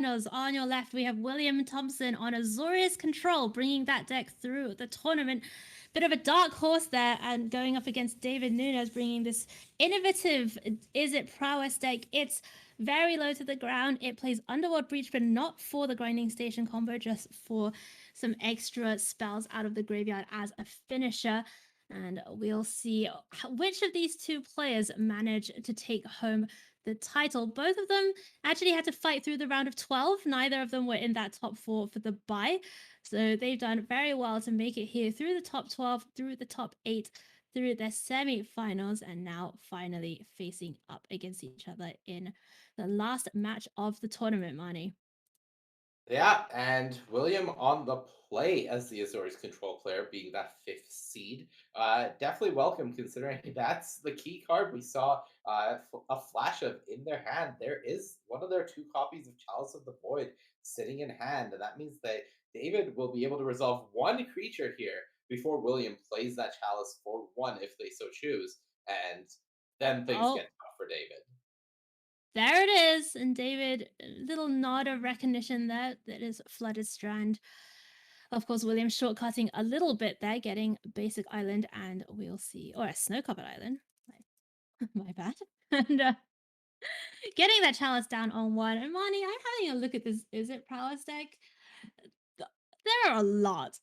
Finals. On your left, we have William Thompson on Azorius Control, bringing that deck through the tournament. Bit of a dark horse there, and going up against David Nunes, bringing this innovative Izzet Prowess deck. It's very low to the ground. It plays Underworld Breach, but not for the Grinding Station combo, just for some extra spells out of the graveyard as a finisher. And we'll see which of these two players manage to take home the title. Both of them actually had to fight through the round of 12. Neither of them were in that top 4 for the bye. So they've done very well to make it here through the top 12, through the top 8, through their semi-finals, and now finally facing up against each other in the last match of the tournament, Mani. Yeah, and William on the play as the Azores control player, being that fifth seed. Definitely welcome, considering that's the key card we saw a flash of in their hand. There is one of their two copies of Chalice of the Void sitting in hand, and that means that David will be able to resolve one creature here before William plays that Chalice for one if they so choose, and then things get Oh, tough for David. there it is. And David, a little nod of recognition there. That is Flooded Strand. Of course, William shortcutting a little bit there, getting Basic Island, and we'll see. Or a Snow Covered Island. My bad. And getting that chalice down on one. And Mani, I'm having a look at this Izzet Prowess deck. There are a lot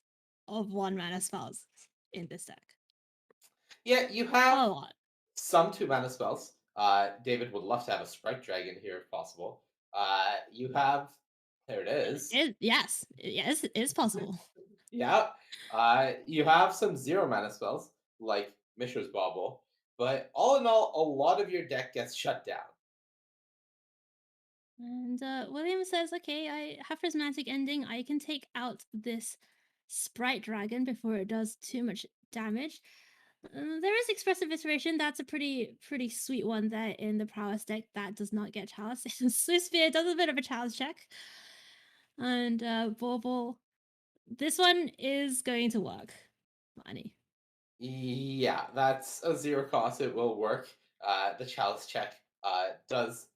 of one mana spells in this deck. Yeah, you A have lot. some two mana spells. David would love to have a Sprite Dragon here if possible. You have, there it is. Yes, it is possible. Yeah. You have some zero mana spells like Mishra's Bauble, but all in all, a lot of your deck gets shut down. And William says, okay, I have Prismatic Ending. I can take out this Sprite Dragon before it does too much damage. There is Expressive Iteration. That's a pretty sweet one there in the Prowess deck. That does not get Chalice. Swiss Sphere does a bit of a Chalice check. And Bauble. This one is going to work. Money. Yeah, that's a zero cost. It will work. The chalice check does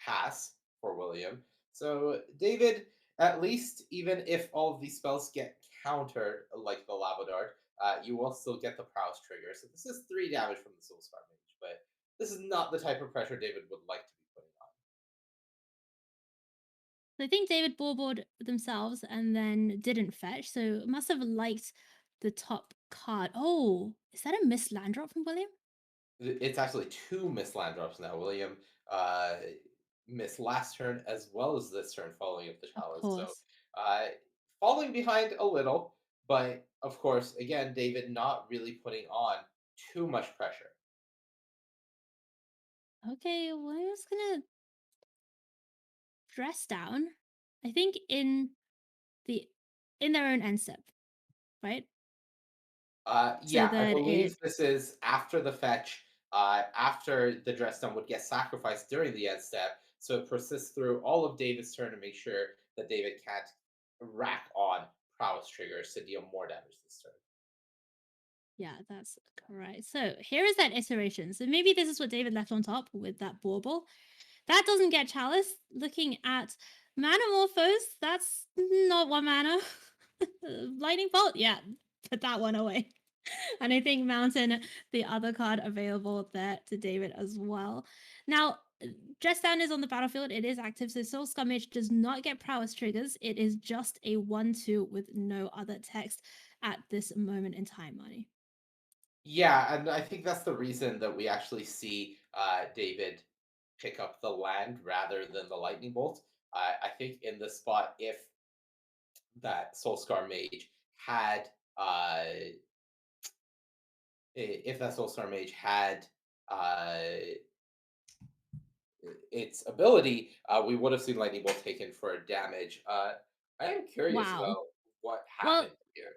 pass for William. So, David, at least even if all of these spells get countered, like the Lava Dart, you will still get the Prowess trigger. So, this is 3 damage from the Soul Scar Mage, but this is not the type of pressure David would like to be putting on. So I think David baubled themselves and then didn't fetch. So must have liked the top card. Oh, is that a missed land drop from William? It's actually 2 missed land drops now. William missed last turn as well as this turn following up the Of chalice. So course. uh, falling behind a little, but of course, again, David not really putting on too much pressure. Okay, William's gonna dress down. I think the in their own end step, right? So Yeah, I that believe it this is after the fetch, after the dress down would get sacrificed during the end step. So it persists through all of David's turn to make sure that David can't rack on prowess triggers to deal more damage this turn. yeah, that's correct. So here is that iteration. So maybe this is what David left on top with that bauble. That doesn't get chalice. Looking at Manamorphose, that's not one mana. Lightning Bolt, yeah, put that one away. And I think Mountain, the other card available there to David as well. Now, Dress Down is on the battlefield. It is active, so Soul Scummage does not get prowess triggers. It is just a 1/2 with no other text at this moment in time, Money. Yeah, and I think that's the reason that we actually see David pick up the land rather than the lightning bolt. I think in this spot, if that Soulscar Mage had, if that Soulscar Mage had its ability, we would have seen lightning bolt taken for damage. I am curious Wow. about what Well, happened here.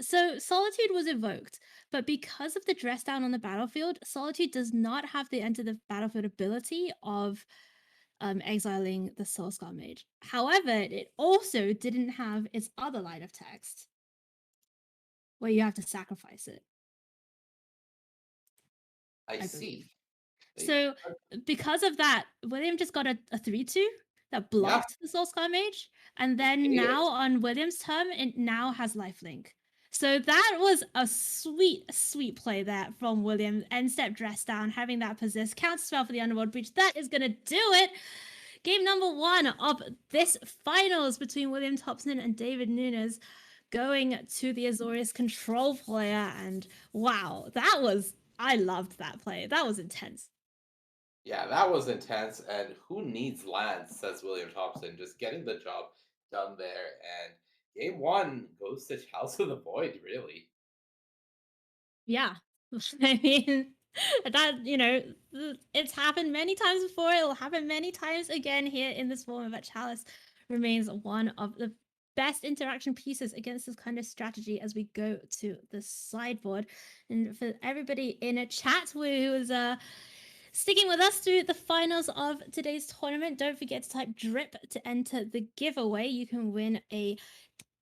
so Solitude was evoked, but because of the dress down on the battlefield, Solitude does not have the enter the battlefield ability of exiling the Soul Scar Mage. However, it also didn't have its other line of text where you have to sacrifice it, I I believe. see. So because of that, William just got a 3/2. that Yeah, blocked the Soul Scar Mage, and just then pinging now it. on William's turn, it now has lifelink. So that was a sweet, sweet play there from William. End step dress down, having that possess counter spell for the Underworld Breach. That is gonna do it. Game number 1 of this finals between William Thompson and David Nunes, going to the Azorius control player. And wow, I loved that play. That was intense. Yeah, that was intense. And who needs Lance, says William Thompson. Just getting the job done there. And game one goes to House of the Void, really. Yeah. I mean, that, it's happened many times before. It'll happen many times again here in this format. But Chalice remains one of the best interaction pieces against this kind of strategy as we go to the sideboard. And for everybody in a chat who is sticking with us through the finals of today's tournament, don't forget to type DRIP to enter the giveaway. You can win a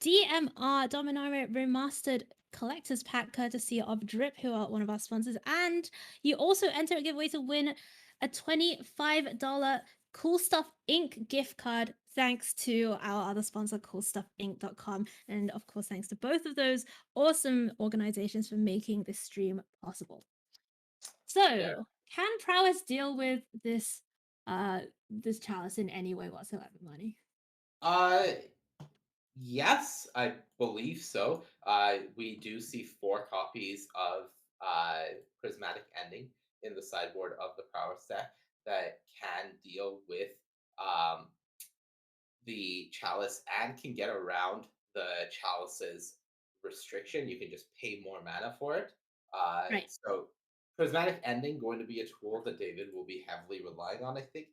DMR Dominaria Remastered Collector's Pack courtesy of Drip, who are one of our sponsors. And you also enter a giveaway to win a $25 Cool Stuff Inc. gift card, thanks to our other sponsor, CoolStuffInc.com. And of course, thanks to both of those awesome organizations for making this stream possible. Yeah. So, can Prowess deal with this chalice in any way whatsoever, Money? Uh, yes, I believe so. We do see 4 copies of Prismatic Ending in the sideboard of the Power Stack that can deal with um, the chalice and can get around the chalice's restriction. You can just pay more mana for it. Right. So prismatic ending going to be a tool that David will be heavily relying on, I think,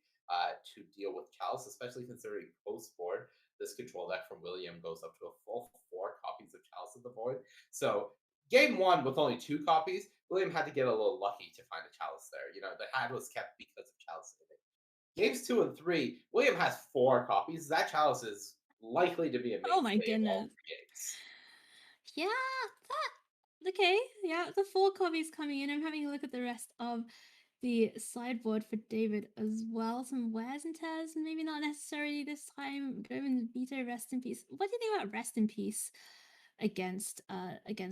to deal with chalice, especially considering post board this control deck from William goes up to a full 4 copies of Chalice of the Void. So game one with only 2 copies, William had to get a little lucky to find a chalice there. You know, the hand was kept because of chalice. Games 2 and 3, William has 4 copies. That chalice is likely to be a Oh my mainstay of all goodness. 3 games. Yeah, that okay. Yeah, the 4 copies coming in. I'm having a look at the rest of the sideboard for David as well. Some wears and tears, maybe not necessarily this time. German Vito, rest in peace. What do you think about rest in peace against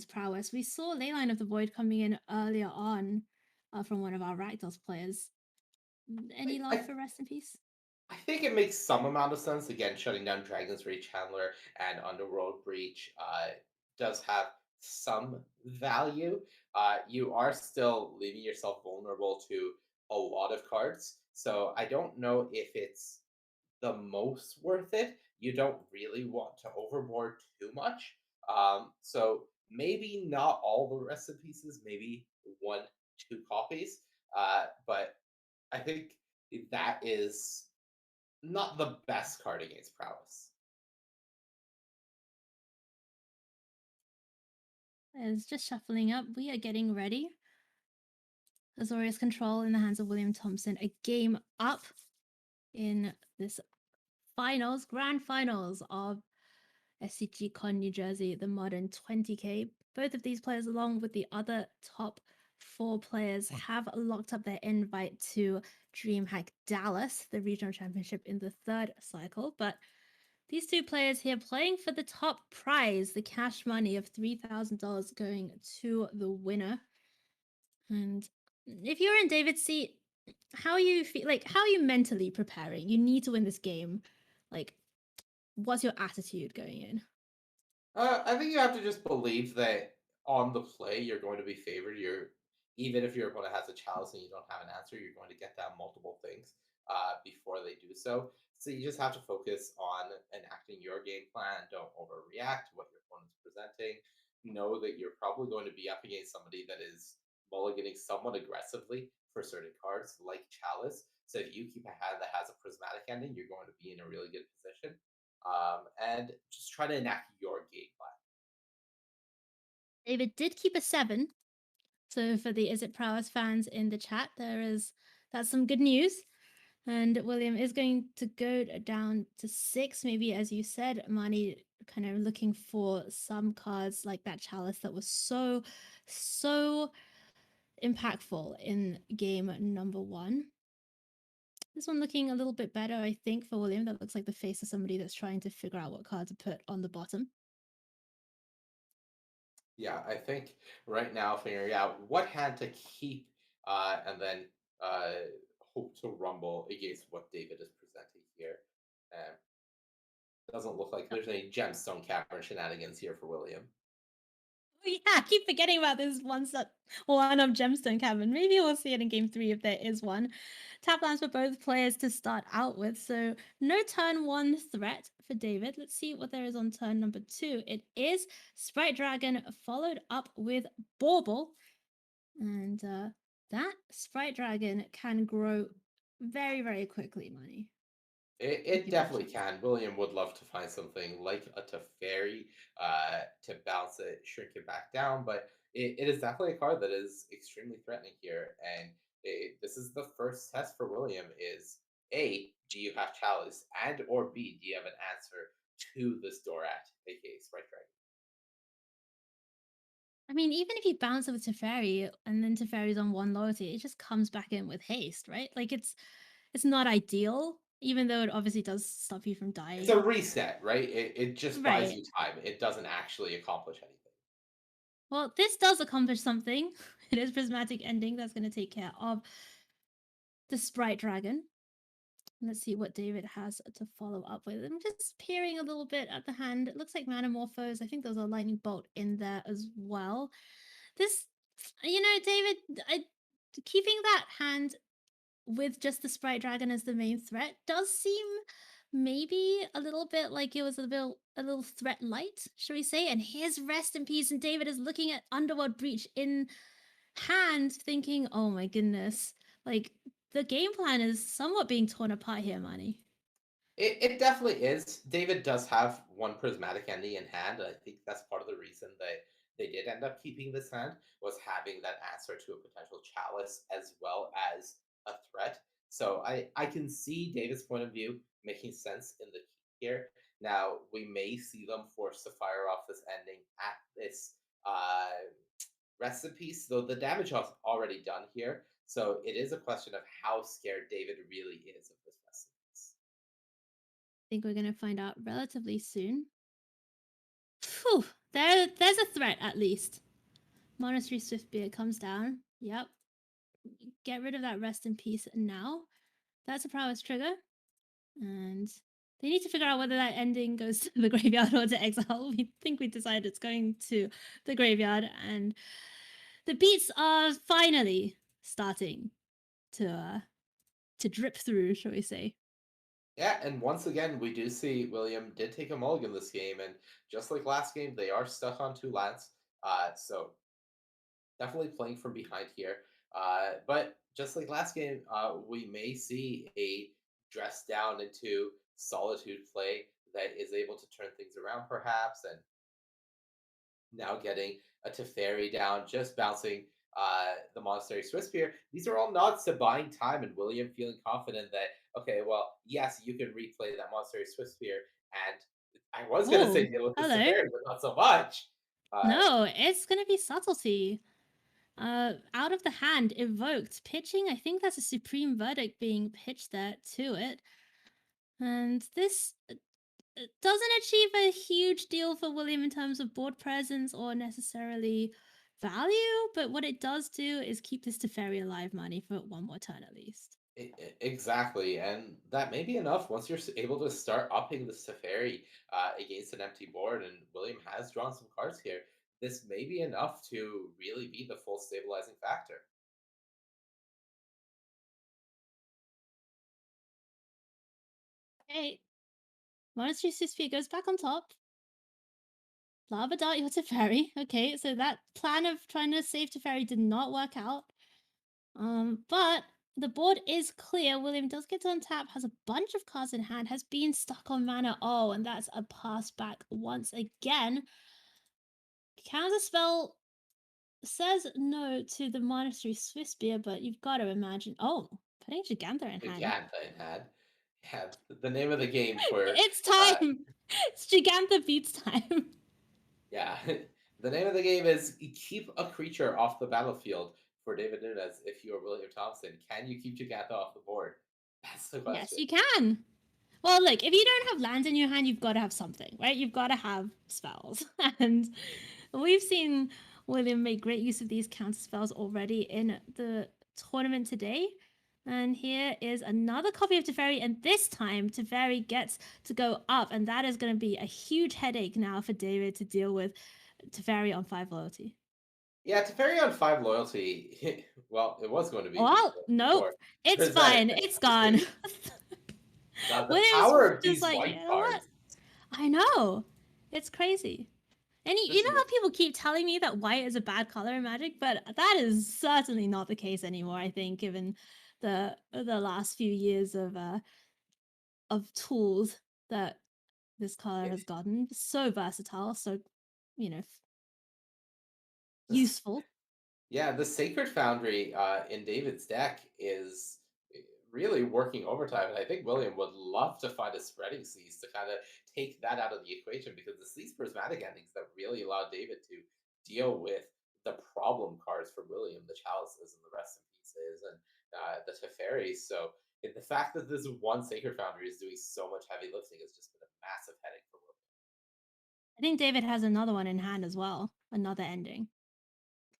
Prowess? We saw Leyline of the Void coming in earlier on from one of our Rakdos players. Any I, love I for rest in peace? I think it makes some amount of sense. Again, shutting down Dragon's Rage Chandler and Underworld Breach does have some value. You are still leaving yourself vulnerable to a lot of cards. So I don't know if it's the most worth it. You don't really want to overboard too much. So maybe not all the rest of pieces, maybe 1, 2 copies. But I think that is not the best card against prowess. It's just shuffling up. We are getting ready. Azorius control in the hands of William Thompson. A game up in this grand finals of SCGCon New Jersey, the modern 20K. Both of these players, along with the other top 4 players, have locked up their invite to DreamHack Dallas, the regional championship in the 3rd cycle. But these 2 players here playing for the top prize, the cash money of $3,000 going to the winner. And if you're in David's seat, how are you feel like how are you mentally preparing? You need to win this game. Like, what's your attitude going in? I think you have to just believe that on the play you're going to be favored. Even if your opponent has a chalice and you don't have an answer, you're going to get down multiple things before they do so. So you just have to focus on enacting your game plan. Don't overreact to what your opponent's presenting. Know that you're probably going to be up against somebody that is mulliganing somewhat aggressively for certain cards, like Chalice. So if you keep a hand that has a prismatic ending, you're going to be in a really good position, and just try to enact your game plan. David did keep a 7. So for the Izzet Prowess fans in the chat, that's some good news. And William is going to go down to 6, maybe as you said, Mani, kind of looking for some cards like that chalice that was so impactful in game number 1. This one looking a little bit better, I think, for William. That looks like the face of somebody that's trying to figure out what card to put on the bottom. Yeah, I think right now figuring out what hand to keep and then uh, hope to rumble against what David is presenting here. Um, doesn't look like there's any gemstone cavern shenanigans here for William. Oh, yeah, I keep forgetting about this one of Gemstone Cavern. Maybe we'll see it in game three if there is one. Tap lands for both players to start out with. So no turn one threat for David. Let's see what there is on turn number two. It is Sprite Dragon followed up with Bauble. And that Sprite Dragon can grow very, very quickly, Money. I'll It give it a definitely chance. can. William would love to find something like a Teferi to bounce it, shrink it back down, but it is definitely a card that is extremely threatening here. And this is the first test for William: is A, do you have Chalice, and or B, do you have an answer to this Dorat, aka Sprite Dragon? I mean, even if you bounce it with Teferi and then Teferi's on one loyalty, it just comes back in with haste, right? Like it's not ideal, even though it obviously does stop you from It's a dying. reset, right? It just buys Right. you time. It doesn't actually accomplish anything. Well, this does accomplish something. It is prismatic ending that's going to take care of the Sprite Dragon. Let's see what David has to follow up with. I'm just peering a little bit at the hand. It looks like Manamorphose. I think there's a lightning bolt in there as well. This, David, keeping that hand with just the Sprite Dragon as the main threat does seem maybe a little bit like it was a little threat light, shall we say? And here's Rest in Peace, and David is looking at Underworld Breach in hand, thinking, "Oh my goodness, like the game plan is somewhat being torn apart here, Manny." It definitely is. David does have one prismatic ending in hand, and I think that's part of the reason that they did end up keeping this hand was having that answer to a potential chalice as well as a threat. So I can see David's point of view making sense in the key here. Now we may see them forced to fire off this ending at this recipe, though the damage is already done here. So it is a question of how scared David really is of this recipe. I think we're gonna find out relatively soon. Phew, there's a threat at least. Monastery Swiftbeard comes down. Yep. Get rid of that Rest in Peace now. That's a prowess trigger. And they need to figure out whether that ending goes to the graveyard or to exile. We think we decided it's going to the graveyard, and the beats are finally starting to drip through, shall we say. Yeah, and once again, we do see William did take a mulligan this game, and just like last game, they are stuck on two lands. So definitely playing from behind here. But just like last game, we may see a dress down into solitude play that is able to turn things around, perhaps, and now getting a Teferi down, just bouncing the Monastery Swiss Spear. These are all nods to buying time and William feeling confident that, okay, well, yes, you can replay that Monastery Swiss Spear. And I was going to say Oh, deal with the hello. Teferi, but not so much. Uh, No, it's gonna be subtlety. Out of the hand, evoked. Pitching, I think that's a supreme verdict being pitched there to it. And this doesn't achieve a huge deal for William in terms of board presence or necessarily value, but what it does do is keep this Teferi alive money for one more turn at least. exactly. And that may be enough once you're able to start upping the Teferi against an empty board. And William has drawn some cards here. This may be enough to really be the full stabilizing factor. Okay, Monastery Sphere goes back on top. Lava Dart your Teferi. Okay, so that plan of trying to save Teferi did not work out. But the board is clear. William does get to untap, has a bunch of cards in hand, has been stuck on mana. Oh, and that's a pass back once again. Counter spell says no to the Monastery Swiftspear, but you've got to imagine. Oh, putting Gigantha in hand. Giganta in hand. Yeah, the name of the game for It's uh, time! It's Gigantha beats time. yeah, the name of the game is keep a creature off the battlefield for David Nunes. If you are William Thompson, can you keep Giganta off the board? That's the Yes, question. you can. Well, look, if you don't have lands in your hand, you've got to have something, right? You've got to have spells. And we've seen William make great use of these counter spells already in the tournament today. And here is another copy of Teferi, and this time Teferi gets to go up, and that is going to be a huge headache now for David to deal with Teferi on 5 loyalty. Yeah, Teferi on 5 loyalty, well, it was going to be Oh, before. nope. It's There's that fine. It's gone. God, the William's power of just these like, you white know what? cards. I know. It's crazy. And you Just know how people keep telling me that white is a bad color in Magic, but that is certainly not the case anymore. I think, given the last few years of tools that this color yeah, has gotten, so versatile, so you know this useful. Yeah, the Sacred Foundry in David's deck is really working overtime, and I think William would love to find a spreading seas to kind of take that out of the equation because it's these prismatic endings that really allow David to deal with the problem cards for William, the chalices and the rest in pieces, and the Teferi. So the fact that this one Sacred Foundry is doing so much heavy lifting has just been a massive headache for William. I think David has another one in hand as well, another ending.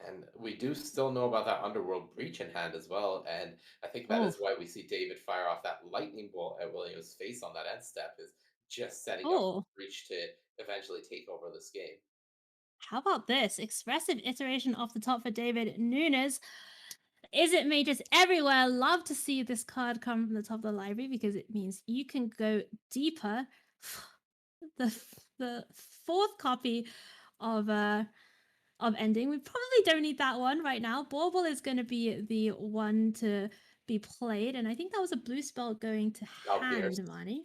And we do still know about that Underworld Breach in hand as well, and I think that Oh, is why we see David fire off that lightning bolt at Williams' face on that end step, is just setting up oh. Breach to eventually take over this game. How about this expressive iteration off the top for David Nunes? Is it mages everywhere? Love to see this card come from the top of the library because it means you can go deeper. The fourth copy of ending. We probably don't need that one right now. Bauble is going to be the one to be played, and I think that was a blue spell going to Spell Pierce. hand, Money.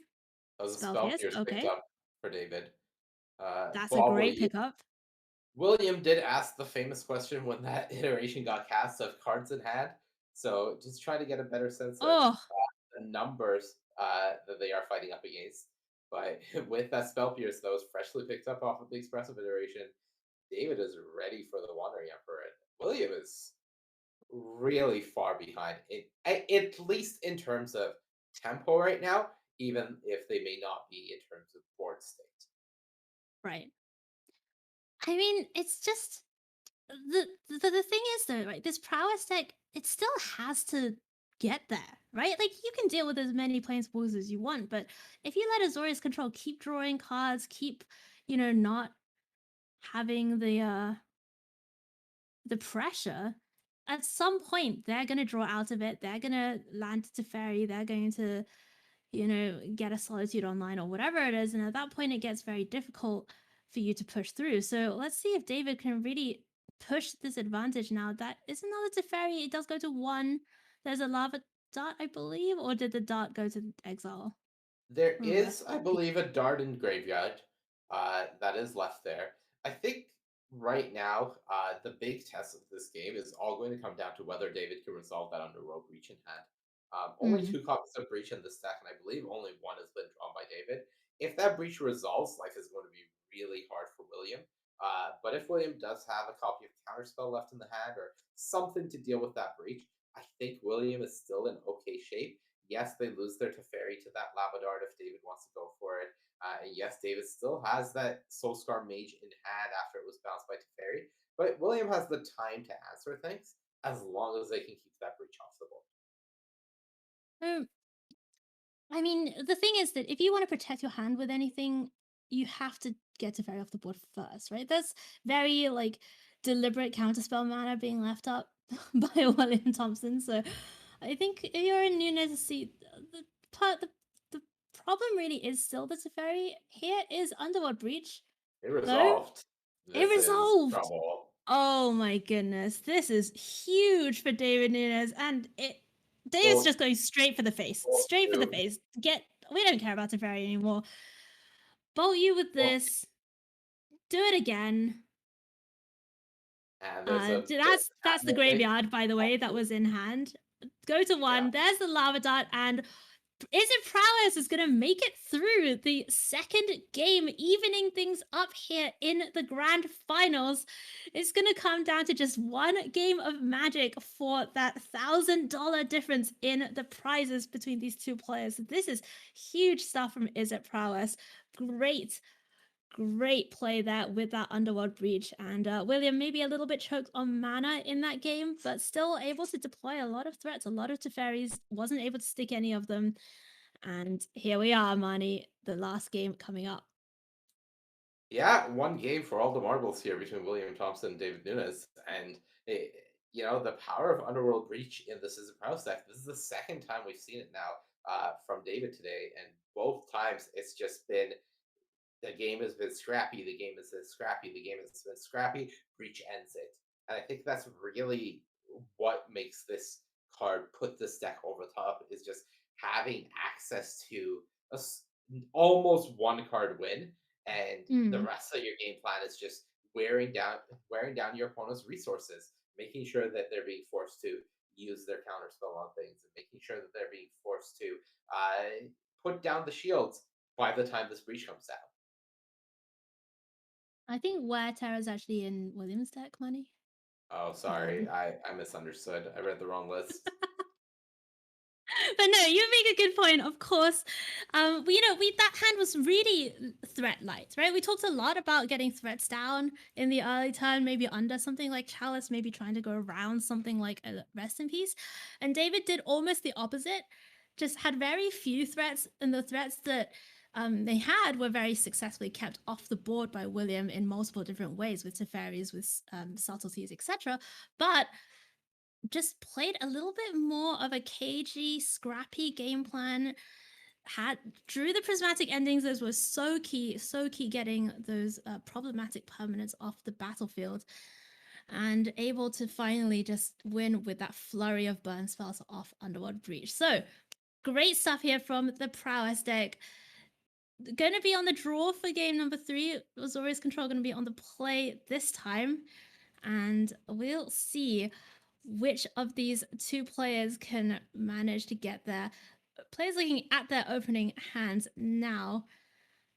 That was a Spell Spell Pierce. Pierce picked Okay, up for David. that's a Bauble, great pickup. William did ask the famous question when that iteration got cast of cards in hand, so just trying to get a better sense of Oh, the numbers that they are fighting up against. But with that Spell Pierce that was freshly picked up off of the Expressive iteration, David is ready for the Wandering Emperor. And William is really far behind, at least in terms of tempo right now, even if they may not be in terms of board state. right. I mean, it's just the thing is though, right? This prowess deck, it still has to get there, right? Like you can deal with as many planeswalkers as you want, but if you let Azorius control keep drawing cards, keep not having the pressure, at some point they're gonna draw out of it. They're gonna land to fairy. They're going to get a solitude online or whatever it is. And at that point, it gets very difficult for you to push through. So let's see if David can really push this advantage now. That is another Teferi. It does go to 1. There's a lava dart, I believe, or did the dart go to exile? There Oh, is, let's I see. believe, a Darden graveyard that is left there. I think right now, the big test of this game is all going to come down to whether David can resolve that Underworld Breach in hand. Only Hmm. two copies of Breach in the stack, and I believe only one has been drawn by David. If that Breach resolves, life is going to be really hard for William. But if William does have a copy of Counterspell left in the hand or something to deal with that Breach, I think William is still in okay shape. Yes, they lose their Teferi to that Lava Dart if David wants to go for it. And yes, David still has that Soulscar Mage in hand after it was bounced by Teferi. But William has the time to answer things as long as they can keep that breach off the board. Um, I mean, the thing is that if you want to protect your hand with anything, you have to get to fairy off the board first, right? That's very like deliberate counterspell mana being left up by William Thompson. So I think if you're in Nunes' seat, the problem really is still the Teferi. Here is Underworld Breach, It though. resolved. It This is resolved. trouble. Oh my goodness. This is huge for David Nunes. And David's Both, just going straight for the face. both Straight for the doomed. face. We don't care about Teferi anymore. Bolt you with Both, this. Do it again. and there's a bit That's the of graveyard, by the way, that was in hand. Go to yeah. 1. There's the lava dart, and Izzet Prowess is going to make it through the second game, evening things up here in the grand finals. It's going to come down to just one game of magic for that $1,000 difference in the prizes between these two players. This is huge stuff from Izzet Prowess. Great, great play there with that Underworld Breach. And William maybe a little bit choked on mana in that game, but still able to deploy a lot of threats, a lot of Teferis, wasn't able to stick any of them. And here we are, Marnie, the last game coming up. Yeah, one game for all the marbles here between William Thompson and David Nunes. And, it, the power of Underworld Breach in this is a Prowess deck. This is the second time we've seen it now from David today. And both times it's just been the game has been scrappy. The game has been scrappy. The game has been scrappy. Breach ends it. And I think that's really what makes this card put this deck over the top is just having access to almost one card win, and the Mm. rest of your game plan is just wearing down your opponent's resources, making sure that they're being forced to use their counter spell on things, and making sure that they're being forced to put down the shields by the time this breach comes down. I think Wear Terror is actually in William's deck, Marnie. Oh, sorry. Um, I misunderstood. I read the wrong list. but no, you make a good point. Of course, we that hand was really threat light, right? We talked a lot about getting threats down in the early turn, maybe under something like Chalice, maybe trying to go around something like a Rest in Peace, and David did almost the opposite. Just had very few threats, and the threats that they had were very successfully kept off the board by William in multiple different ways with Teferis, with subtleties, etc. But just played a little bit more of a cagey, scrappy game plan. Had drew the prismatic endings. Those were so key getting those problematic permanents off the battlefield, and able to finally just win with that flurry of burn spells off Underworld Breach. So great stuff here from the Prowess deck. Going to be on the draw for game number 3. Azorius Control going to be on the play this time, and we'll see which of these two players can manage to get there. Players looking at their opening hands now.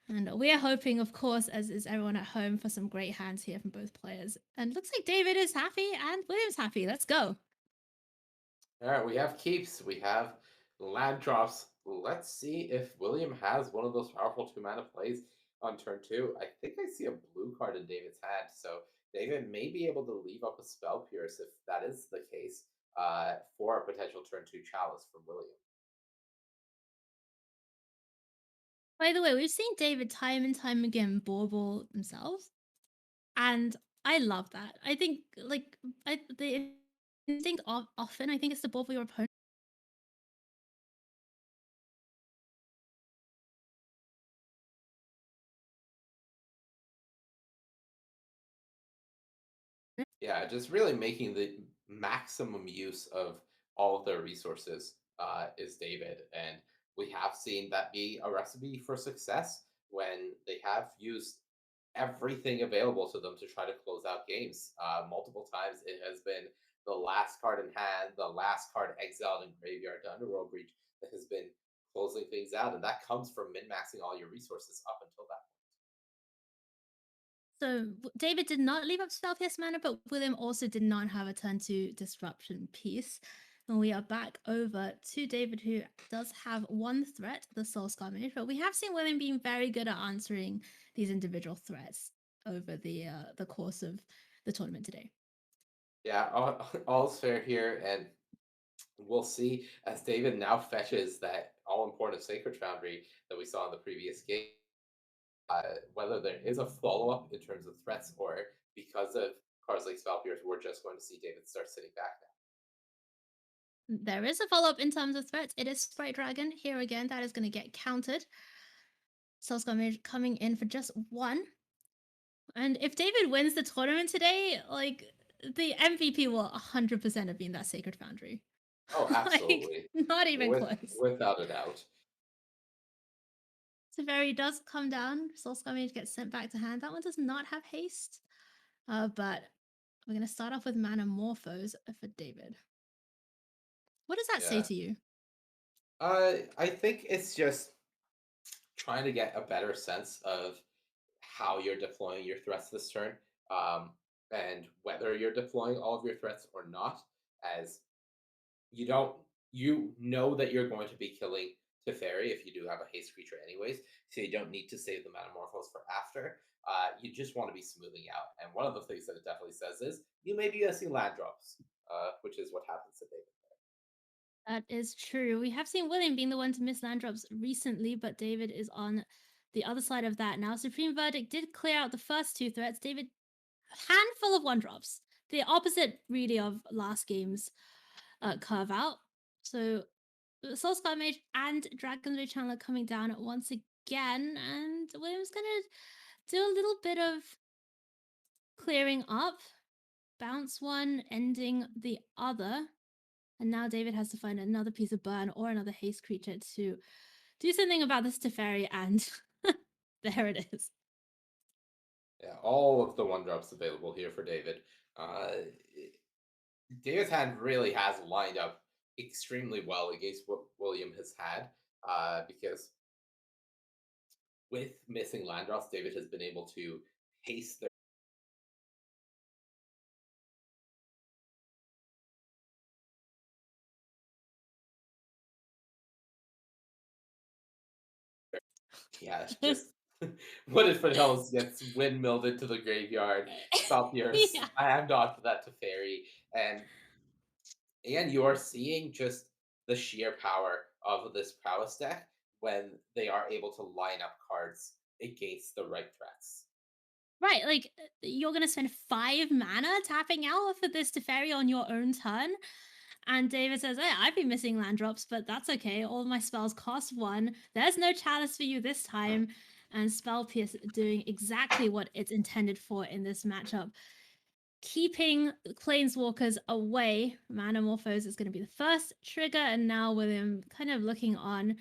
And we're hoping, of course, as is everyone at home, for some great hands here from both players. And looks like David is happy and William's happy. Let's go. All right, we have keeps. We have land drops. Let's see if William has one of those powerful 2 mana plays on turn 2. I think I see a blue card in David's hand, so David may be able to leave up a Spell Pierce if that is the case for a potential turn 2 chalice from William. By the way, we've seen David time and time again bauble themselves. And I love that. I think, like, the instinct often, I think it's to bauble your opponent. Yeah, just really making the maximum use of all of their resources is David. And we have seen that be a recipe for success when they have used everything available to them to try to close out games. Multiple times it has been the last card in hand, the last card exiled in graveyard to Underworld Breach that has been closing things out. And that comes from min maxing all your resources up until that. So David did not leave up Spellpierce mana, but William also did not have a turn to disruption piece. And we are back over to David, who does have one threat, the Soul Scar Mage, but we have seen William being very good at answering these individual threats over the course of the tournament today. Yeah, all's fair here. And we'll see as David now fetches that all important Sacred Foundry that we saw in the previous game, whether there is a follow up in terms of threats or because of cards like Spell Pierce, we're just going to see David start sitting back now. There is a follow up in terms of threats. It is Sprite Dragon. Here again, that is going to get countered. Soul Scar Mage coming in for just 1. And if David wins the tournament today, like, the MVP will 100% have been that Sacred Foundry. Oh, Like, absolutely. not even close. Without a doubt. Teferi does come down. Soul Scumage gets sent back to hand. That one does not have haste. But we're going to start off with Mana Morphos for David. What does that say Yeah. to you? I think it's just trying to get a better sense of how you're deploying your threats this turn, um, and whether you're deploying all of your threats or not. As you don't, you know that you're going to be killing Teferi if you do have a haste creature, anyways. So you don't need to save the Metamorphose for after. You just want to be smoothing out. And one of the things that it definitely says is you may be missing land drops, which is what happens today. That is true. We have seen William being the one to miss land drops recently, but David is on the other side of that now. Supreme Verdict did clear out the first two threats. David, handful of one drops. The opposite, really, of last game's curve out. So Soul Scar Mage and Dragon's Rage Channeler coming down once again, and William's gonna do a little bit of clearing up. Bounce one, ending the other. And now David has to find another piece of burn or another haste creature to do something about this Teferi, and there it is. Yeah, all of the one drops available here for David. Uh, David's hand really has lined up extremely well against what William has had, because with missing land drops, David has been able to haste their. Yeah, just what if it else gets windmilled into the graveyard? Stop your Yeah. slammed onto that to fairy, and you are seeing just the sheer power of this prowess deck when they are able to line up cards against the right threats. Right, like you're gonna spend 5 mana tapping out for this Teferi on your own turn. And David says, "Hey, I've been missing land drops, but that's okay. All my spells cost 1. There's no chalice for you this time." And Spell Pierce doing exactly what it's intended for in this matchup. Keeping planeswalkers away. Manamorphose is going to be the first trigger, and now William kind of looking on,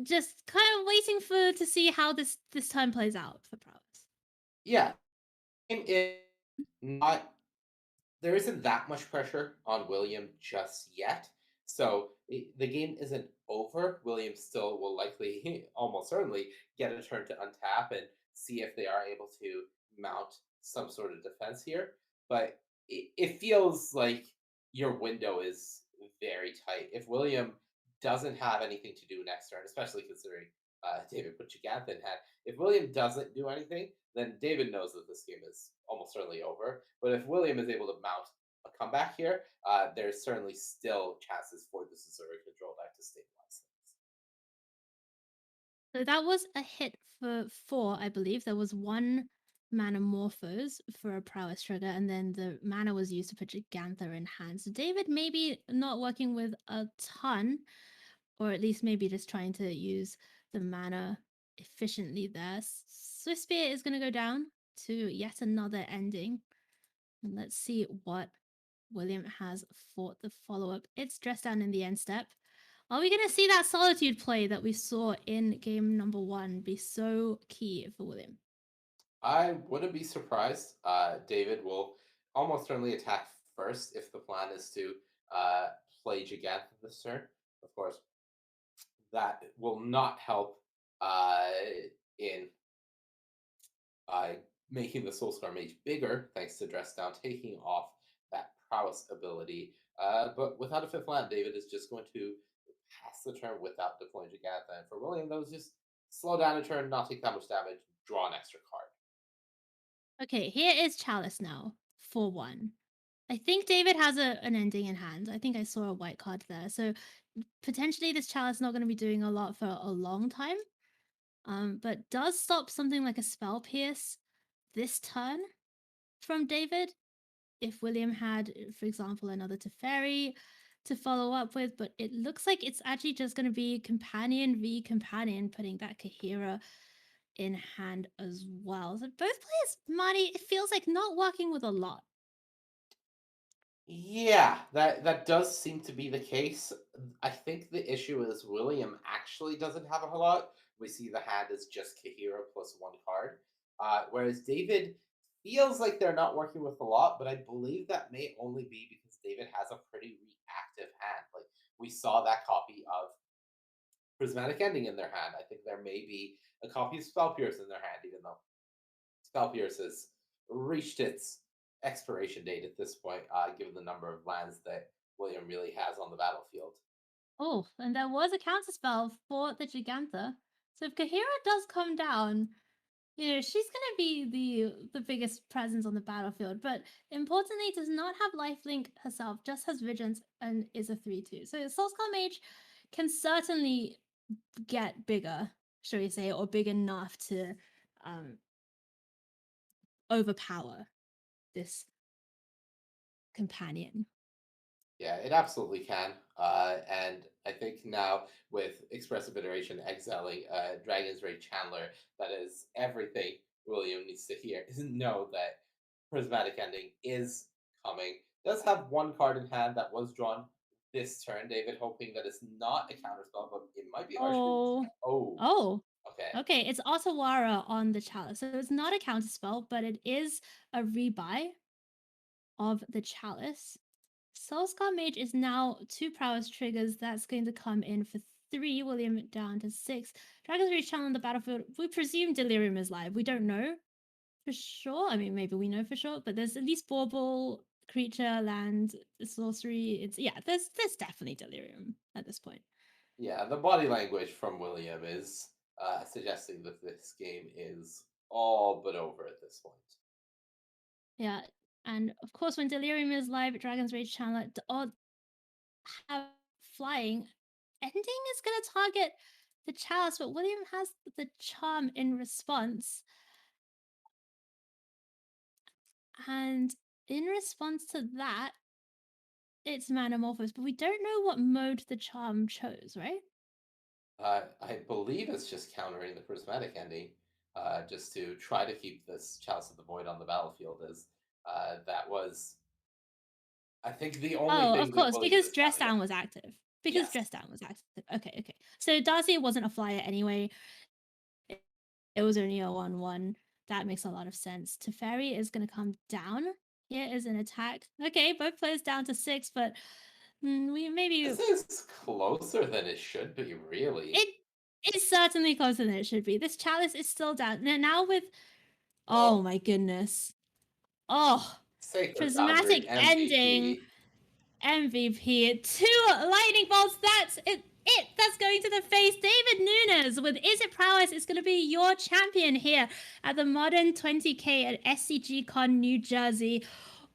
just kind of waiting for to see how this time plays out for Prowess. Yeah, it not there isn't that much pressure on William just yet. So the game isn't over. William still will likely, almost certainly, get a turn to untap and see if they are able to mount some sort of defense here. But it feels like your window is very tight. If William doesn't have anything to do next turn, especially considering David put Jagantha in hand, if William doesn't do anything, then David knows that this game is almost certainly over. But if William is able to mount a comeback here, there's certainly still chances for the Missouri control deck to stabilize things. So that was a hit for 4, I believe. There was 1 Manamorphose for a Prowess trigger, and then the mana was used to put Gigantha in hand. So David maybe not working with a ton, or at least maybe just trying to use the mana efficiently there. Swift Spear is going to go down to yet another ending. And let's see what William has for the follow up. It's dressed down in the end step. Are we going to see that Solitude play that we saw in game number 1 be so key for William? I wouldn't be surprised. David will almost certainly attack first if the plan is to uh, play Gigantha this turn. Of course, that will not help uh, in uh, making the Soul Scar Mage bigger, thanks to Dress Down taking off that prowess ability. But without a fifth land, David is just going to pass the turn without deploying Jagantha. And for William, that was just slow down a turn, not take that much damage, draw an extra card. Okay, here is Chalice now for 1. I think David has an ending in hand. I think I saw a white card there. So potentially this Chalice not going to be doing a lot for a long time. But does stop something like a Spell Pierce this turn from David. If William had, for example, another Teferi to follow up with, but it looks like it's actually just going to be Companion v Companion, putting that Kahira in hand as well. So both players, Marty, it feels like not working with a lot. Yeah, that does seem to be the case. I think the issue is William actually doesn't have a whole lot. We see the hand is just Kahira plus 1 card, whereas David feels like they're not working with a lot. But I believe that may only be because David has a pretty reactive hand. Like we saw that copy of Prismatic Ending in their hand. I think there may be a copy of Spell Pierce in their hand, even though Spell Pierce has reached its expiration date at this point, given the number of lands that William really has on the battlefield. Oh, and there was a counterspell for the Gigantha. So if Kahira does come down, she's gonna be the biggest presence on the battlefield. But importantly, does not have lifelink herself, just has Vigilance and is a 3/2. So Soulscar Mage can certainly get bigger, shall we say, or big enough to um overpower this companion. Yeah, it absolutely can. And I think now with Expressive Iteration exiling Dragon's Rage Chandler, that is everything William needs to hear is know that Prismatic Ending is coming. Does have one card in hand that was drawn this turn, David, hoping that it's not a counterspell, but it might be Archfiend. Oh, Oh, oh, okay. okay. It's Otawara on the chalice, so it's not a counterspell, but it is a rebuy of the chalice. Soulscar Mage is now 2 prowess triggers. That's going to come in for 3. William down to 6. Dragon's Rage Channel on the battlefield. We presume Delirium is live. We don't know for sure. I mean, maybe we know for sure, but there's at least bauble, creature, land, sorcery. There's definitely Delirium at this point. Yeah, the body language from William is suggesting that this game is all but over at this point. Yeah, and of course, when Delirium is live at Dragon's Rage Channel, or have flying, ending is going to target the chalice, but William has the charm in response. And in response to that, it's Manamorphose, but we don't know what mode the charm chose, right? I believe it's just countering the prismatic ending, just to try to keep this Chalice of the Void on the battlefield. As that was, I think, the only Oh, thing of that course, William because was Dress counting on. Down was active. Because Yes, Dress Down was active. Okay, okay. So Darcy wasn't a flyer anyway. It was only a 1/1. That makes a lot of sense. Teferi is going to come down. Here is an attack. Okay, both players down to 6, but we maybe this is closer than it should be. Really, it is certainly closer than it should be. This chalice is still down. Now with oh oh, my goodness. Oh, Sacred Boundary prismatic ending MVP. MVP. 2 lightning bolts. That's it. That's going to the face. David Nunes with Izzet Prowess is going to be your champion here at the Modern 20K at SCGCon New Jersey.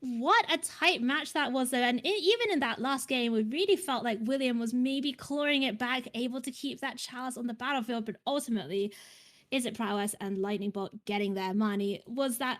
What a tight match that was, though. And even in that last game, we really felt like William was maybe clawing it back, able to keep that chalice on the battlefield. But ultimately, Izzet Prowess and Lightning Bolt getting their money. Was that